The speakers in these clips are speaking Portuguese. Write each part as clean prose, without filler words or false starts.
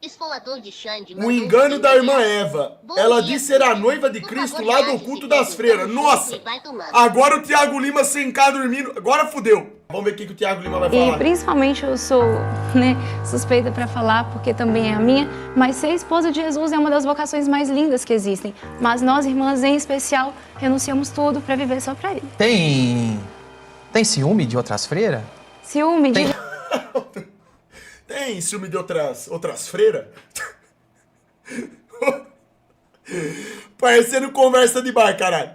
Esfolador de Xande O engano da irmã Eva. Ela disse ser a noiva de Cristo lá do culto das freiras. Nossa! Agora o Thiago Lima sem cá dormindo. Agora fudeu. Vamos ver o que o Thiago Lima vai falar. E principalmente eu sou, suspeita para falar, porque também é a minha, mas ser esposa de Jesus é uma das vocações mais lindas que existem. Mas nós, irmãs, em especial, renunciamos tudo para viver só para Ele. Tem ciúme de outras freiras? Ciúme de... Tem ciúme de outras freiras? Parecendo conversa de bar, caralho.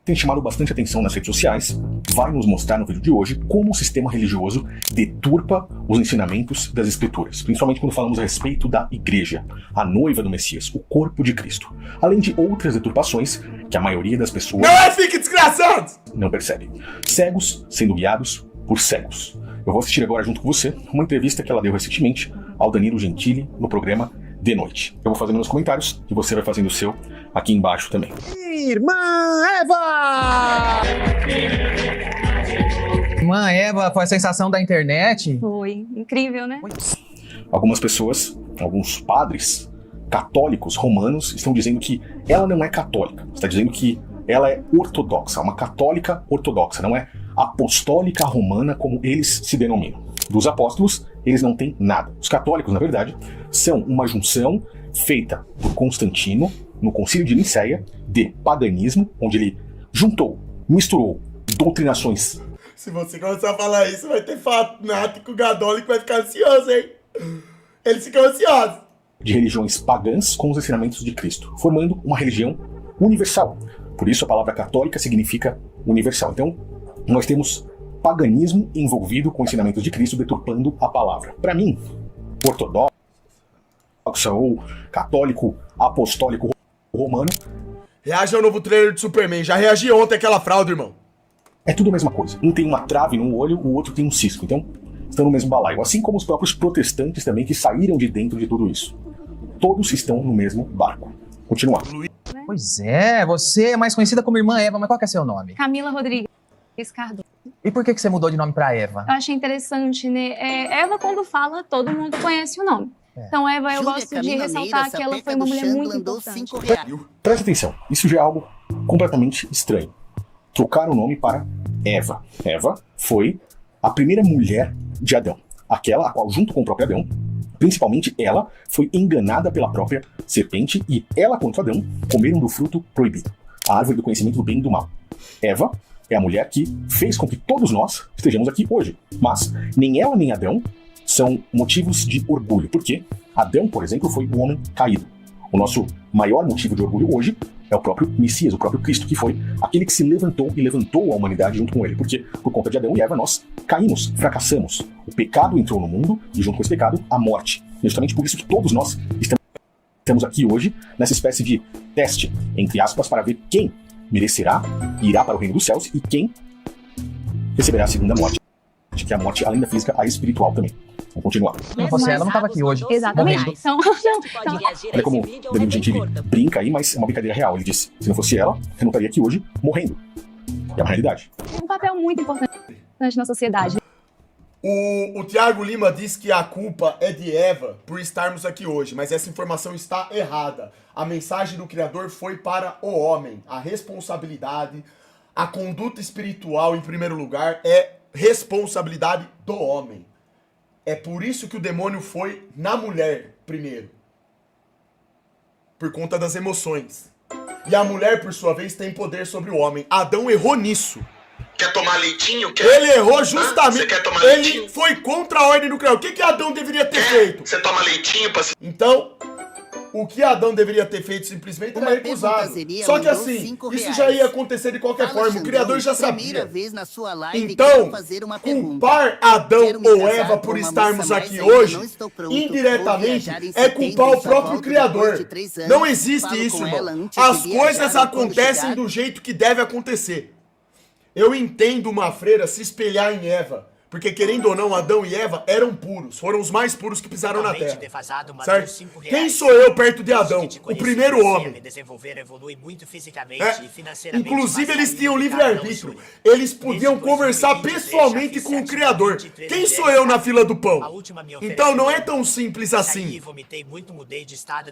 Tem chamado bastante atenção nas redes sociais, vai nos mostrar no vídeo de hoje como o sistema religioso deturpa os ensinamentos das escrituras, principalmente quando falamos a respeito da igreja, a noiva do Messias, o corpo de Cristo, além de outras deturpações que a maioria das pessoas Fique desgraçado! Não percebe. Cegos sendo guiados por cegos. Eu vou assistir agora junto com você uma entrevista que ela deu recentemente ao Danilo Gentili no programa De Noite. Eu vou fazendo meus comentários e você vai fazendo o seu aqui embaixo também. Irmã Eva! Irmã Eva, foi a sensação da internet? Foi incrível, né? Algumas pessoas, alguns padres católicos romanos estão dizendo que ela não é católica. Está dizendo que ela é ortodoxa, uma católica ortodoxa, não é apostólica romana como eles se denominam. Dos apóstolos, eles não têm nada. Os católicos, na verdade, são uma junção feita por Constantino no Concílio de Nicéia de paganismo, onde ele juntou, misturou doutrinações. Se você começar a falar isso, vai ter fanático gadólico que vai ficar ansioso, hein? Eles ficam ansiosos. De religiões pagãs com os ensinamentos de Cristo, formando uma religião universal. Por isso a palavra católica significa universal. Então, nós temos paganismo envolvido com ensinamentos de Cristo, deturpando a palavra. Para mim, ortodoxo ou católico, apostólico romano, reage ao novo trailer de Superman. Já reagi ontem àquela fraude, irmão. é tudo a mesma coisa. Um tem uma trave no olho, o outro tem um cisco. Então, estão no mesmo balaio. Assim como os próprios protestantes também, que saíram de dentro de tudo isso. Todos estão no mesmo barco. Continuar. Pois é, você é mais conhecida como Irmã Eva, mas qual que é seu nome? Camila Rodrigues Cardoso. E por que você mudou de nome pra Eva? Eu achei interessante, né? Eva, quando fala, todo mundo conhece o nome. Então, Eva, eu gosto de ressaltar que ela foi uma mulher muito importante. Presta atenção, isso já é algo completamente estranho. Trocar o nome para Eva. Eva foi a primeira mulher de Adão. Aquela a qual, junto com o próprio Adão, principalmente ela, foi enganada pela própria serpente e ela contra Adão comeram do fruto proibido, a árvore do conhecimento do bem e do mal. Eva é a mulher que fez com que todos nós estejamos aqui hoje. Mas nem ela nem Adão são motivos de orgulho. Porque Adão, por exemplo, foi o homem caído. O nosso maior motivo de orgulho hoje é o próprio Messias, o próprio Cristo, que foi aquele que se levantou e levantou a humanidade junto com ele. Porque por conta de Adão e Eva nós caímos, fracassamos. O pecado entrou no mundo e junto com esse pecado a morte. E justamente por isso que todos nós estamos aqui hoje nessa espécie de teste, entre aspas, para ver quem merecerá e irá para o reino dos céus e quem receberá a segunda morte, que é a morte além da física, a espiritual também. Vamos continuar. Se não fosse ela, não tava aqui hoje. Exatamente. Morrendo. Então, Olha como o Danilo Gentili brinca aí, mas é uma brincadeira real. Ele disse, se não fosse ela, eu não estaria aqui hoje morrendo. É uma realidade. tem um papel muito importante na sociedade. O Thiago Lima diz que a culpa é de Eva por estarmos aqui hoje, mas essa informação está errada. A mensagem do Criador foi para o homem. A responsabilidade, a conduta espiritual, em primeiro lugar, é responsabilidade do homem. É por isso que o demônio foi na mulher primeiro. Por conta das emoções. E a mulher, por sua vez, tem poder sobre o homem. Adão errou nisso. Quer tomar leitinho? Ele errou justamente. Você quer tomar Ele leitinho? foi contra a ordem do Criador. O que Adão deveria ter feito? Você toma leitinho pra se... Então, o que Adão deveria ter feito simplesmente era recusado. Só que assim, isso já ia acontecer de qualquer forma. O Criador já sabia. Então, culpar Adão ou Eva por estarmos aqui hoje, indiretamente, é culpar o próprio Criador. Não existe isso, irmão. As coisas acontecem do jeito que deve acontecer. Eu entendo uma freira se espelhar em Eva, Porque, querendo ou não, Adão e Eva eram puros. Foram os mais puros que pisaram na Terra. Certo? Quem sou eu perto de Adão? O primeiro homem. Inclusive, eles tinham livre-arbítrio. Eles podiam conversar pessoalmente com o Criador. Quem sou eu na fila do pão? Então, não é tão simples assim.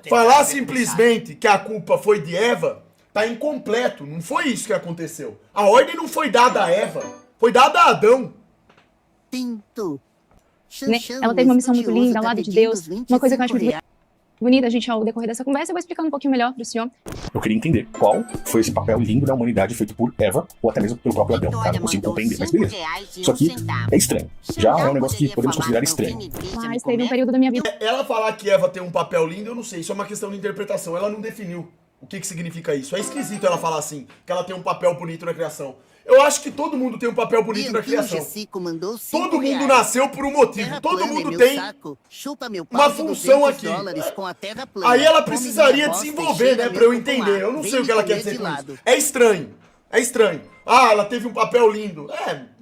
Falar simplesmente que a culpa foi de Eva tá incompleto. Não foi isso que aconteceu. A ordem não foi dada a Eva. Foi dada a Adão. Né? Ela teve uma missão muito linda ao lado de Deus. Uma coisa que eu acho muito bonita, gente, ao decorrer dessa conversa, eu vou explicando um pouquinho melhor pro senhor. Eu queria entender qual foi esse papel lindo da humanidade feito por Eva, ou até mesmo pelo próprio Adão, tá? Não consigo compreender, mas beleza. Isso aqui é estranho. Já é um negócio que podemos considerar estranho. Mas teve um período da minha vida. Ela falar que Eva tem um papel lindo, eu não sei. Isso é uma questão de interpretação. Ela não definiu o que significa isso. É esquisito ela falar assim, que ela tem um papel bonito na criação. Eu acho que todo mundo tem um papel bonito na criação. Todo mundo nasceu por um motivo. Todo mundo tem uma função aqui. Aí ela precisaria desenvolver, né, pra eu entender. Eu não sei o que ela quer dizer com isso. É estranho. É estranho. Ah, ela teve um papel lindo.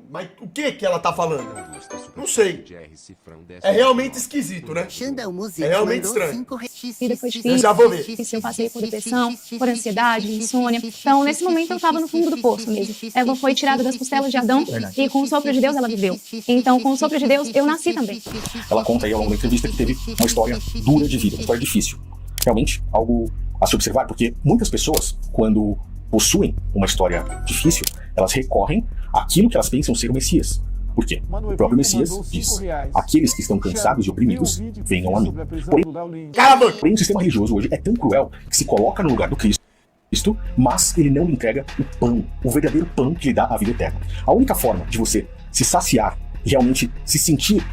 Mas o que ela tá falando? Não sei. É realmente esquisito, né? É realmente estranho. E depois Eu já vou ver. eu passei por depressão, por ansiedade, insônia. Então, nesse momento, eu estava no fundo do poço mesmo. Eva foi tirada das costelas de Adão e com o sopro de Deus ela viveu. Então, com o sopro de Deus, eu nasci também. Ela conta aí ao longo da entrevista que teve uma história dura de vida, uma história difícil. Realmente, algo a se observar, porque muitas pessoas, quando possuem uma história difícil, elas recorrem àquilo que elas pensam ser o Messias. Por quê? O próprio Messias diz: aqueles que estão cansados e oprimidos, venham a mim. Porém, o sistema religioso hoje é tão cruel que se coloca no lugar do Cristo, mas ele não lhe entrega o pão, o verdadeiro pão que lhe dá a vida eterna. A única forma de você se saciar e realmente se sentir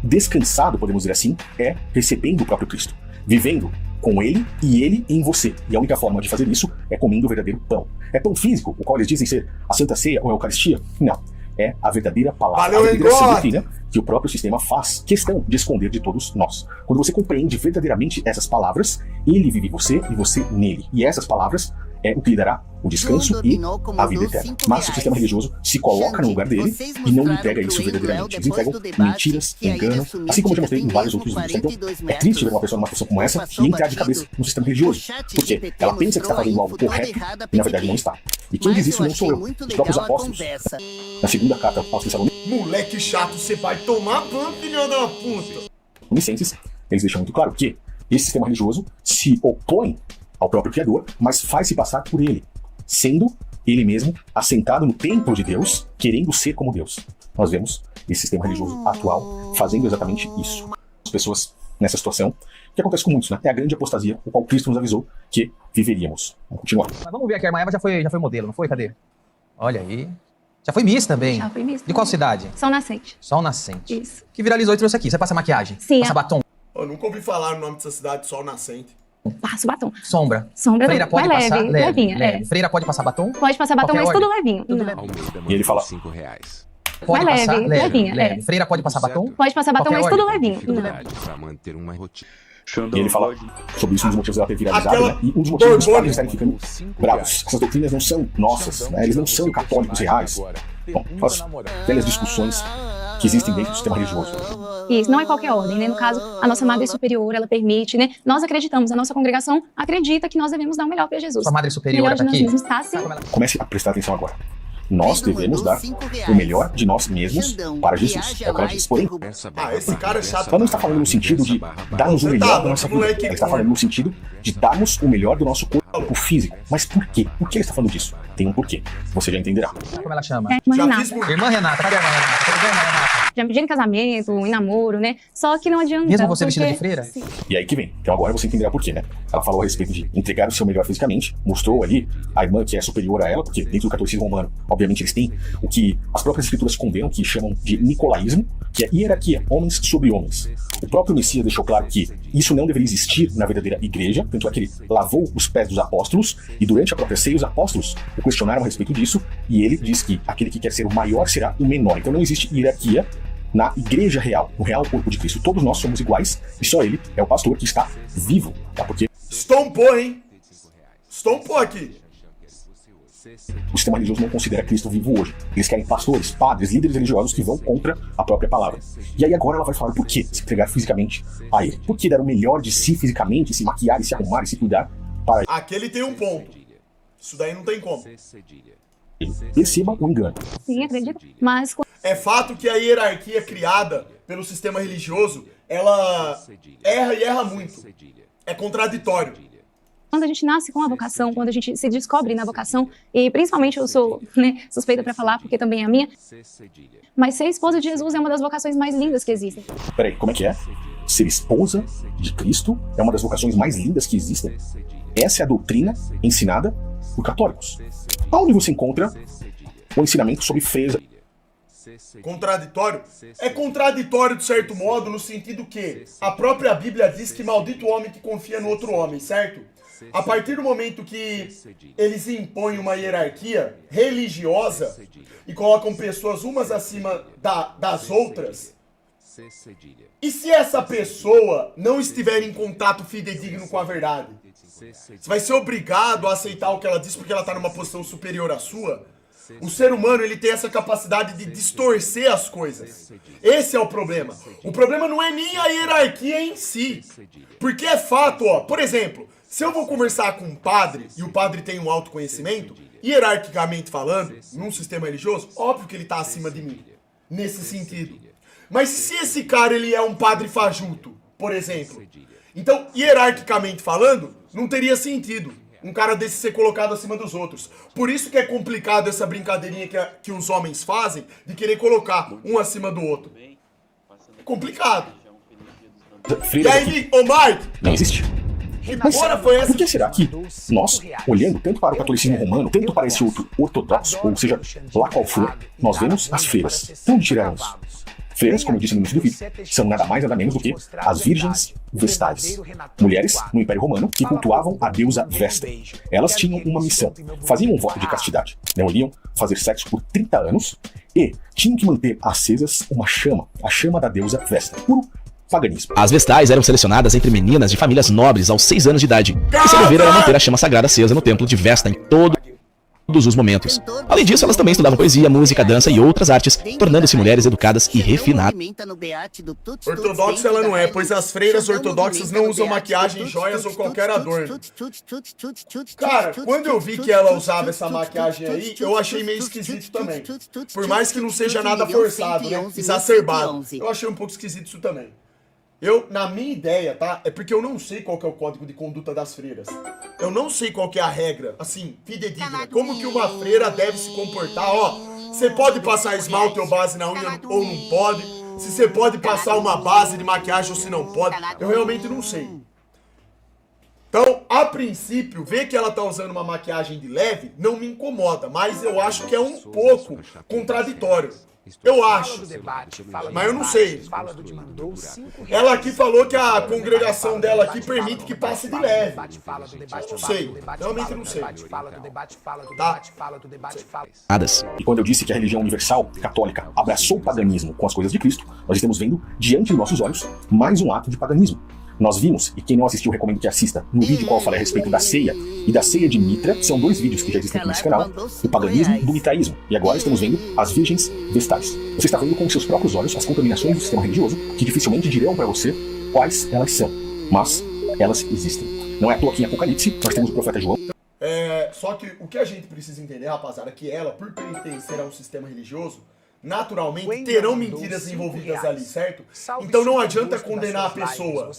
descansado, podemos dizer assim, é recebendo o próprio Cristo, vivendo com ele e ele em você. E a única forma de fazer isso é comendo o verdadeiro pão. É pão físico, o qual eles dizem ser a Santa Ceia ou a Eucaristia? Não. É a verdadeira palavra, Valeu, a verdadeira doutrina que o próprio sistema faz questão de esconder de todos nós. Quando você compreende verdadeiramente essas palavras, ele vive em você e você nele. E essas palavras é o que lhe dará o descanso e a vida eterna. Mas o sistema religioso se coloca no lugar dele e não lhe entrega isso verdadeiramente. Eles entregam mentiras, engano, assim como eu já mostrei em vários outros vídeos. Então, é triste ver uma pessoa numa situação como essa e entrar de cabeça no sistema religioso. Porque ela pensa que está fazendo algo correto e na verdade não está. E quem diz isso não sou eu, os próprios apóstolos. Na segunda carta aos Tessalonicenses, Moleque chato, você vai tomar ban, filho da puta. eles deixam muito claro que esse sistema religioso se opõe ao próprio Criador, mas faz-se passar por ele, sendo ele mesmo assentado no templo de Deus, querendo ser como Deus. Nós vemos esse sistema religioso atual fazendo exatamente isso. As pessoas nessa situação, que acontece com muitos, né? É a grande apostasia, o qual Cristo nos avisou que viveríamos. Vamos continuar. Mas vamos ver aqui, a irmã Eva já foi modelo, não foi? Cadê? Olha aí. Já foi Miss também? Já fui Miss De qual também. cidade? Sol Nascente. Sol Nascente. Isso. Que viralizou e trouxe aqui. Você passa maquiagem? Sim, Passa batom? Eu nunca ouvi falar o nome dessa cidade, Sol Nascente. Passo batom. Sombra? Sombra Freira não. pode Vai passar? leve, levinha, leve. é. Freira pode passar batom? Pode passar batom, Qualquer mas ordem? tudo levinho. Tudo Não. levinho. E ele fala, Pode Vai passar? leve, levinha, leve. é. Freira pode passar batom? Pode passar batom, Qualquer mas tudo ordem? levinho. Não. Para manter uma rotina. e ele fala sobre isso, um dos motivos dela ter viralizado, Aquela né? E um dos motivos dos Borbônia. padres estarem ficando bravos. Essas doutrinas não são nossas, né? Eles não são católicos reais. Bom, as velhas discussões que existem dentro do sistema religioso. Isso, não é qualquer ordem, né? No caso, a nossa Madre Superior, ela permite, né? Nós acreditamos, a nossa congregação acredita que nós devemos dar o melhor para Jesus. Sua Madre O Superior melhor tá de nós aqui? mesmos está assim. Comece a prestar atenção agora. Nós devemos dar o melhor de nós mesmos para Jesus. É o que ela diz. Porém, Esse cara é chato. ela não está falando no sentido de darmos o melhor da nossa vida. Moleque Ela está falando no sentido de darmos o melhor do nosso corpo físico. Mas por quê? Por que ela está falando disso? Tem um porquê. Você já entenderá. Como ela chama? É, irmã Já Renata. fiz muito. Irmã Renata. Cadê a irmã Renata? Cadê a irmã Renata? Já me pedi em casamento, em namoro, né? Só que não adianta. Mesmo você vestida de porque- freira? Sim. E aí que vem. Então agora você entenderá por quê, né? Ela falou a respeito de entregar o seu melhor fisicamente, mostrou ali a irmã que é superior a ela, porque dentro do catolicismo romano, obviamente eles têm o que as próprias escrituras condenam, que chamam de nicolaísmo, que é hierarquia, homens sobre homens. O próprio Messias deixou claro que isso não deveria existir na verdadeira igreja, tanto é que ele lavou os pés dos apóstolos, e durante a própria ceia os apóstolos o questionaram a respeito disso, e ele diz que aquele que quer ser o maior será o menor. Então não existe hierarquia na igreja real, no real corpo de Cristo. Todos nós somos iguais, e só ele é o pastor que está vivo, tá? Porque Estompou, hein? Estompou aqui. O sistema religioso não considera Cristo vivo hoje. Eles querem pastores, padres, líderes religiosos que vão contra a própria palavra. E aí agora ela vai falar por que se entregar fisicamente a ele. Por que dar o melhor de si fisicamente, se maquiar, e se arrumar e se cuidar para Aqui ele tem um ponto. Isso daí não tem como. ele. Perceba o engano. Sim, acredito. Mas É fato que a hierarquia criada pelo sistema religioso, ela erra e erra muito. É contraditório. quando a gente nasce com a vocação, quando a gente se descobre na vocação, e principalmente eu sou suspeita para falar, porque também é a minha, mas ser esposa de Jesus é uma das vocações mais lindas que existem. Peraí, como é que é? Ser esposa de Cristo é uma das vocações mais lindas que existem? Essa é a doutrina ensinada por católicos. Aonde você encontra o ensinamento sobre freiras? Contraditório? É contraditório de certo modo no sentido que a própria Bíblia diz que maldito o homem que confia no outro homem, certo? A partir do momento que eles impõem uma hierarquia religiosa e colocam pessoas umas acima das outras, e se essa pessoa não estiver em contato fidedigno com a verdade? Você vai ser obrigado a aceitar o que ela diz porque ela está numa posição superior à sua? O ser humano, ele tem essa capacidade de distorcer as coisas. Esse é o problema. O problema não é nem a hierarquia em si. Porque é fato, ó. Por exemplo, se eu vou conversar com um padre e o padre tem um autoconhecimento, hierarquicamente falando, num sistema religioso, óbvio que ele está acima de mim. Nesse sentido. Mas se esse cara, ele é um padre fajuto, por exemplo, então, hierarquicamente falando, não teria sentido um cara desse ser colocado acima dos outros. Por isso que é complicado essa brincadeirinha que os homens fazem de querer colocar um acima do outro. É complicado. E aí, ô Mike? Não existe. Mas Agora foi essa... por que será que nós, olhando tanto para o catolicismo romano, tanto para esse outro ortodoxo, ou seja, lá qual for, nós vemos as freiras? De onde tiramos? Freiras, como eu disse no início do vídeo, são nada mais nada menos do que as virgens vestais. Mulheres no Império Romano que cultuavam a deusa Vesta. Elas tinham uma missão, faziam um voto de castidade. Não iriam fazer sexo por 30 anos e tinham que manter acesas uma chama, a chama da deusa Vesta. Puro paganismo. As vestais eram selecionadas entre meninas de famílias nobres aos 6 anos de idade. E seu dever era manter a chama sagrada acesa no templo de Vesta em todos os momentos. Além disso, elas também estudavam poesia, música, dança e outras artes, tornando-se mulheres educadas e refinadas. Ortodoxa ela não é, pois as freiras ortodoxas não usam maquiagem, joias ou qualquer adorno. Cara, quando eu vi que ela usava essa maquiagem aí, eu achei meio esquisito também. Por mais que não seja nada forçado, né? Exacerbado. Eu achei um pouco esquisito isso também. Na minha ideia, tá? É porque eu não sei qual que é o código de conduta das freiras. Eu não sei qual que é a regra, assim, fidedigna. Como que uma freira deve se comportar, ó. Você pode passar esmalte ou base na unha ou não pode. Se você pode passar uma base de maquiagem ou se não pode. Eu realmente não sei. Então, a princípio, ver que ela tá usando uma maquiagem de leve não me incomoda. Mas eu acho que é um pouco contraditório. Eu acho, mas eu não sei. Ela aqui falou que a congregação dela aqui permite que passe de leve. Não sei, realmente não sei. Tá? E quando eu disse que a religião universal, católica, abraçou o paganismo com as coisas de Cristo, nós estamos vendo diante de nossos olhos mais um ato de paganismo. Nós vimos, e quem não assistiu recomendo que assista, no vídeo qual eu falei a respeito da ceia e da ceia de Mitra, são 2 vídeos que já existem aqui nesse canal, do paganismo e do mitraísmo. E agora estamos vendo as virgens vestais. Você está vendo com seus próprios olhos as contaminações do sistema religioso, que dificilmente dirão para você quais elas são, mas elas existem. Não é à toa que em Apocalipse nós temos o profeta João. Só que o que a gente precisa entender, rapaziada, é que ela, por pertencer a um sistema religioso, naturalmente terão mentiras envolvidas ali, certo? Então não adianta condenar a pessoa.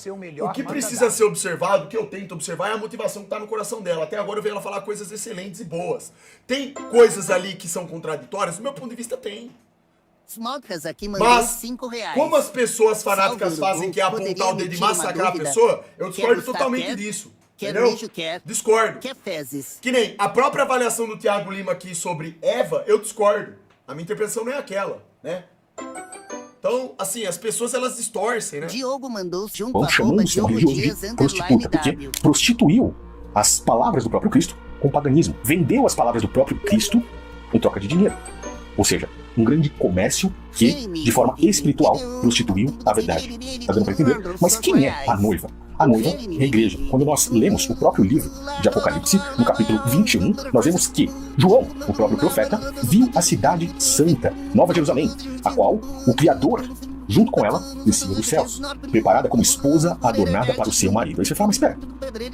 O que precisa ser observado, o que eu tento observar, é a motivação que está no coração dela. Até agora eu vejo ela falar coisas excelentes e boas. Tem coisas ali que são contraditórias? Do meu ponto de vista, tem. Mas, como as pessoas fanáticas fazem, que é apontar o dedo e massacrar a pessoa, eu discordo totalmente disso. Entendeu? Discordo. Que nem a própria avaliação do Thiago Lima aqui sobre Eva, eu discordo. A minha interpretação não é aquela, né? Então, assim, as pessoas, elas distorcem, né? Vão chamando o sistema religioso de prostituta, porque prostituiu as palavras do próprio Cristo com paganismo. Vendeu as palavras do próprio Cristo em troca de dinheiro. Ou seja, um grande comércio que, de forma espiritual, prostituiu a verdade. Tá dando pra entender? Mas quem é a noiva? a noiva é a igreja. Quando nós lemos o próprio livro de Apocalipse, no capítulo 21, nós vemos que João, o próprio profeta, viu a cidade santa, Nova Jerusalém, a qual o Criador, junto com ela, descia dos céus, preparada como esposa adornada para o seu marido. Aí você fala, mas espera,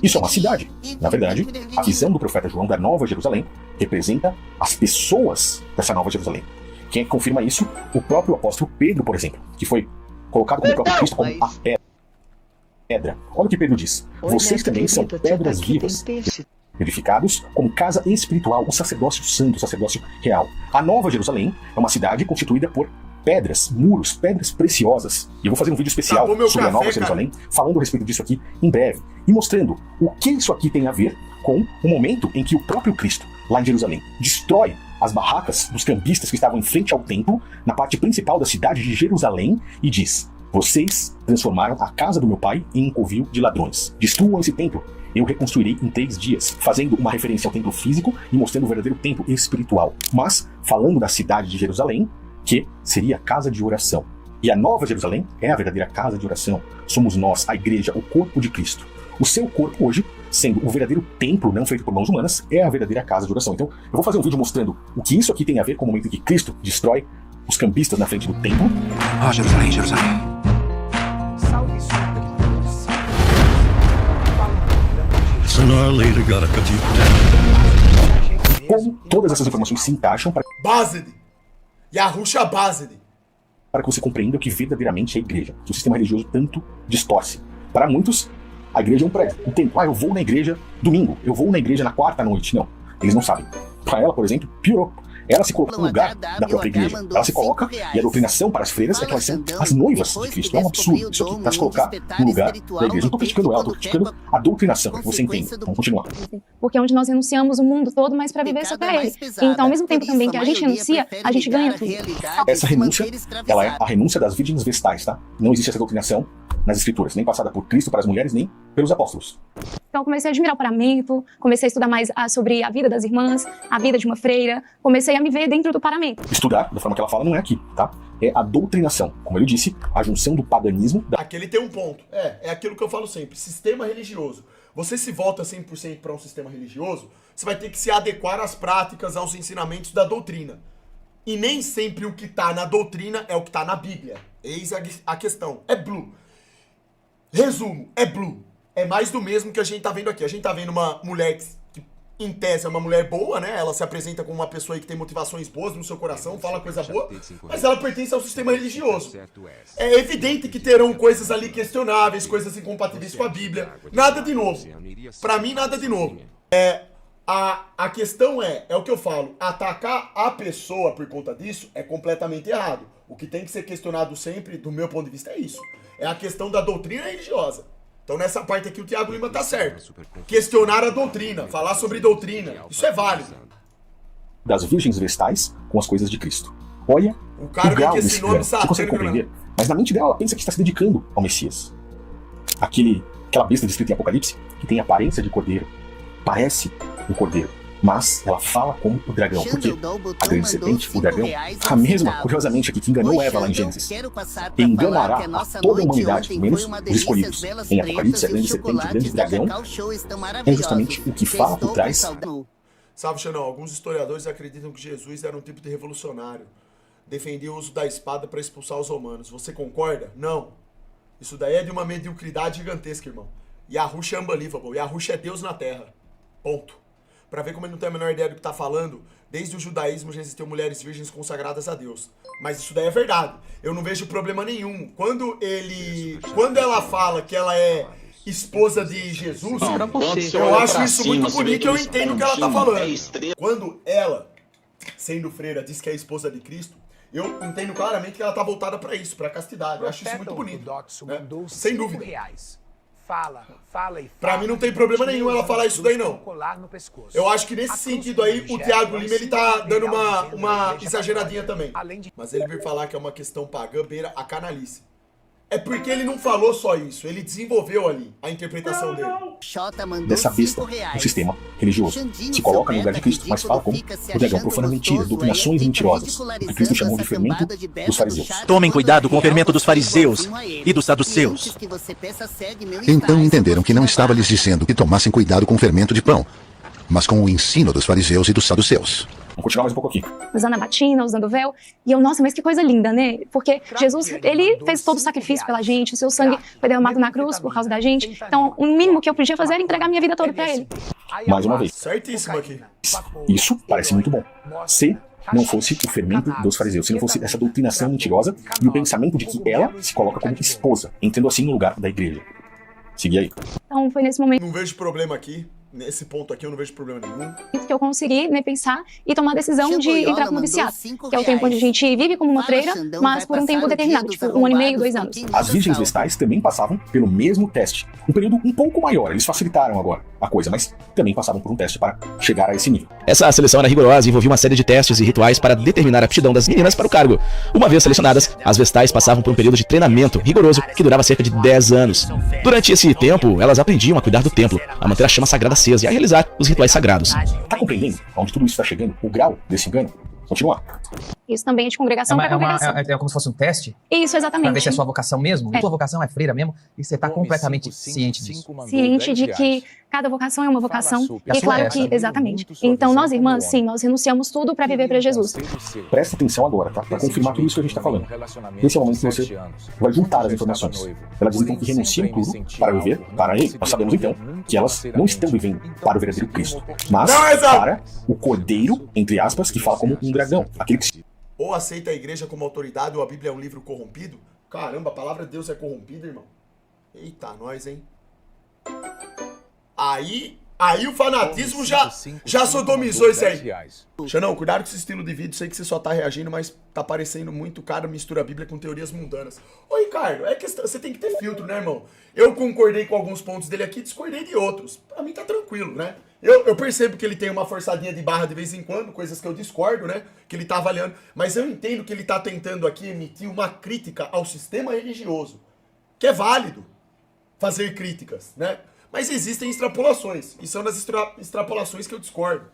isso é uma cidade. Na verdade, a visão do profeta João da Nova Jerusalém representa as pessoas dessa Nova Jerusalém. Quem é que confirma isso? O próprio apóstolo Pedro, por exemplo, que foi colocado como o próprio Cristo como a pedra. Olha o que Pedro diz. Vocês também são pedras vivas, edificados como casa espiritual, o sacerdócio santo, o sacerdócio real. A Nova Jerusalém é uma cidade constituída por pedras, muros, pedras preciosas. E eu vou fazer um vídeo especial sobre a Nova Jerusalém, falando a respeito disso aqui em breve, e mostrando o que isso aqui tem a ver com o momento em que o próprio Cristo, lá em Jerusalém, destrói as barracas dos cambistas que estavam em frente ao templo, na parte principal da cidade de Jerusalém, e diz: vocês transformaram a casa do meu pai em um covil de ladrões. Destruam esse templo, eu reconstruirei em 3 dias, fazendo uma referência ao templo físico e mostrando o verdadeiro templo espiritual. Mas falando da cidade de Jerusalém, que seria a casa de oração. E a Nova Jerusalém é a verdadeira casa de oração. Somos nós, a igreja, o corpo de Cristo. O seu corpo hoje, sendo o verdadeiro templo não feito por mãos humanas, é a verdadeira casa de oração. Então, eu vou fazer um vídeo mostrando o que isso aqui tem a ver com o momento em que Cristo destrói os cambistas na frente do templo. Ah, Jerusalém, Jerusalém. Como todas essas informações se encaixam para Based. Yahusha Based. que você compreenda o que verdadeiramente é a igreja, que o sistema religioso tanto distorce. Para muitos, a igreja é um prédio, um templo. Eu vou na igreja domingo, eu vou na igreja na quarta noite. Não, eles não sabem. Para ela, por exemplo, piorou. Ela se colocou no lugar da própria igreja. Ela se coloca, e a doutrinação para as freiras é que elas são as noivas de Cristo. É um absurdo isso aqui, para se colocar no lugar da igreja. Não estou criticando ela, estou criticando a doutrinação, para que você entenda. Vamos continuar. Porque é onde nós renunciamos o mundo todo, mas para viver só para Ele. Então, ao mesmo tempo também que a gente renuncia, a gente ganha tudo. Essa renúncia, ela é a renúncia das virgens vestais, tá? Não existe essa doutrinação nas escrituras, nem passada por Cristo para as mulheres, nem pelos apóstolos. Então, comecei a admirar o paramento, comecei a estudar mais sobre a vida das irmãs, a vida de uma freira, comecei a me ver dentro do paramento. Estudar, da forma que ela fala, não é aqui, tá? É a doutrinação. Como ele disse, a junção do paganismo. Aqui ele tem um ponto. É aquilo que eu falo sempre. Sistema religioso. Você se volta 100% para um sistema religioso, você vai ter que se adequar às práticas, aos ensinamentos da doutrina. E nem sempre o que está na doutrina é o que está na Bíblia. Eis a questão. É blue. Resumo, é blue. É mais do mesmo que a gente tá vendo aqui. A gente tá vendo uma mulher que em tese, é uma mulher boa, né? Ela se apresenta como uma pessoa que tem motivações boas no seu coração, fala coisa boa, mas ela pertence ao sistema religioso. É evidente que terão coisas ali questionáveis, coisas incompatíveis com a Bíblia. Nada de novo. Pra mim, nada de novo. A questão é o que eu falo, atacar a pessoa por conta disso é completamente errado. O que tem que ser questionado sempre, do meu ponto de vista, é isso. É a questão da doutrina religiosa. Então nessa parte aqui o Thiago Lima tá certo. Questionar a doutrina, falar sobre doutrina, isso é válido. Das virgens vestais com as coisas de Cristo. Olha o cara grau que esse desse nome grau. Você consegue compreender? Mas na mente dela ela pensa que está se dedicando ao Messias. Aquela besta descrita em Apocalipse, que tem aparência de cordeiro, parece um cordeiro, mas ela fala como o dragão, porque a grande serpente, o dragão, a mesma, curiosamente aqui, que enganou Eva lá em Gênesis, enganará a toda a humanidade, menos os escolhidos. Em Apocalipse, a grande serpente, o grande dragão, é justamente o que fala por trás. Sabe, Xanão, alguns historiadores acreditam que Jesus era um tipo de revolucionário, defendia o uso da espada para expulsar os romanos. Você concorda? Não. Isso daí é de uma mediocridade gigantesca, irmão. Yahusha é unbelievable. Yahusha é Deus na Terra. Ponto. Pra ver como ele não tem a menor ideia do que tá falando, desde o judaísmo já existiam mulheres virgens consagradas a Deus. Mas isso daí é verdade. Eu não vejo problema nenhum. Quando ela fala que ela é esposa de Jesus, eu acho isso muito bonito e eu entendo o que ela tá falando. Quando ela, sendo freira, diz que é esposa de Cristo, eu entendo claramente que ela tá voltada pra isso, pra castidade. Eu acho isso muito bonito. Né? Sem dúvida. Fala e fala. Pra mim não tem problema nenhum ela falar isso daí, não. Eu acho que nesse sentido aí, o Thiago Lima, ele tá dando uma exageradinha também. Mas ele vir falar que é uma questão pagã, beira a canalice. É porque ele não falou só isso, ele desenvolveu ali a interpretação dele. Dessa besta, o sistema religioso se coloca no lugar de Cristo, mas fala como o dragão profana mentiras, doutrinações mentirosas, o que Cristo chamou de fermento dos fariseus. Tomem cuidado com o fermento dos fariseus e dos saduceus. Então entenderam que não estava lhes dizendo que tomassem cuidado com o fermento de pão, mas com o ensino dos fariseus e dos saduceus. Vamos continuar mais um pouco aqui. Usando a batina, usando o véu. E eu, nossa, mas que coisa linda, né? Porque Jesus, ele fez todo o sacrifício pela gente, o seu sangue foi derramado na cruz por causa da gente. Então, o mínimo que eu podia fazer era entregar minha vida toda pra ele. Mais uma vez. Certíssimo aqui. Isso parece muito bom. Se não fosse o fermento dos fariseus, se não fosse essa doutrinação mentirosa e o pensamento de que ela se coloca como esposa, entrando assim no lugar da igreja. Segui aí. Então, foi nesse momento Não vejo problema aqui. Nesse ponto aqui eu não vejo problema nenhum. que eu consegui, né, pensar e tomar a decisão de entrar como viciado. Que é o tempo onde a gente vive como uma freira, mas por um tempo determinado, tipo 1 ano e meio, 2 anos. As virgens vestais também passavam pelo mesmo teste. Um período um pouco maior, eles facilitaram agora a coisa, mas também passavam por um teste para chegar a esse nível. Essa seleção era rigorosa e envolvia uma série de testes e rituais para determinar a aptidão das meninas para o cargo. Uma vez selecionadas, as vestais passavam por um período de treinamento rigoroso que durava cerca de 10 anos. Durante esse tempo, elas aprendiam a cuidar do templo, a manter a chama sagrada acesa e a realizar os rituais sagrados. Tá compreendendo aonde tudo isso está chegando? O grau desse engano? Continuar. Isso também é de congregação para congregação. É como se fosse um teste? Isso, exatamente. Pra ver se é sua vocação mesmo? É. Sua vocação é freira mesmo? E você tá completamente ciente disso. Ciente de que cada vocação é uma vocação. E a E sua claro é essa. que, exatamente. Então, nós irmãs, sim, nós renunciamos tudo para viver para Jesus. Presta atenção agora, tá? Para confirmar tudo isso que a gente está falando. Esse é o momento que você vai juntar as informações. Elas dizem então que renunciam tudo para viver para Ele. Nós sabemos então que elas não estão vivendo para o verdadeiro Cristo, mas para o Cordeiro, entre aspas, que fala como um dragão. Aquele que Ou aceita a igreja como autoridade ou a Bíblia é um livro corrompido. Caramba, a palavra de Deus é corrompida, irmão. Eita, nós, hein? Aí o fanatismo já sodomizou isso aí. Xanão, cuidado com esse estilo de vídeo. Sei que você só tá reagindo, mas tá parecendo muito cara mistura a Bíblia com teorias mundanas. Ô, Ricardo, é questão, você tem que ter filtro, né, irmão? Eu concordei com alguns pontos dele aqui, discordei de outros. Pra mim tá tranquilo, né? Eu percebo que ele tem uma forçadinha de barra de vez em quando, coisas que eu discordo, né? Que ele tá avaliando. Mas eu entendo que ele tá tentando aqui emitir uma crítica ao sistema religioso. Que é válido fazer críticas, né? Mas existem extrapolações. E são das extrapolações que eu discordo.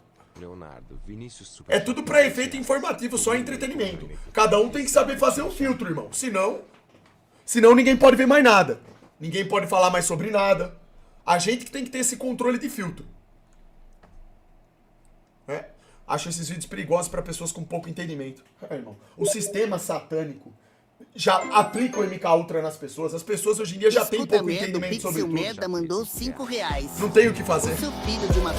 É tudo pra efeito informativo, só entretenimento. Cada um tem que saber fazer um filtro, irmão. Senão ninguém pode ver mais nada. Ninguém pode falar mais sobre nada. A gente que tem que ter esse controle de filtro. Acho esses vídeos perigosos para pessoas com pouco entendimento. Irmão, o sistema satânico já aplica o MK Ultra nas pessoas. As pessoas hoje em dia já têm pouco entendimento sobre tudo. Mandou R$5. Não tem o que fazer. O seu filho de uma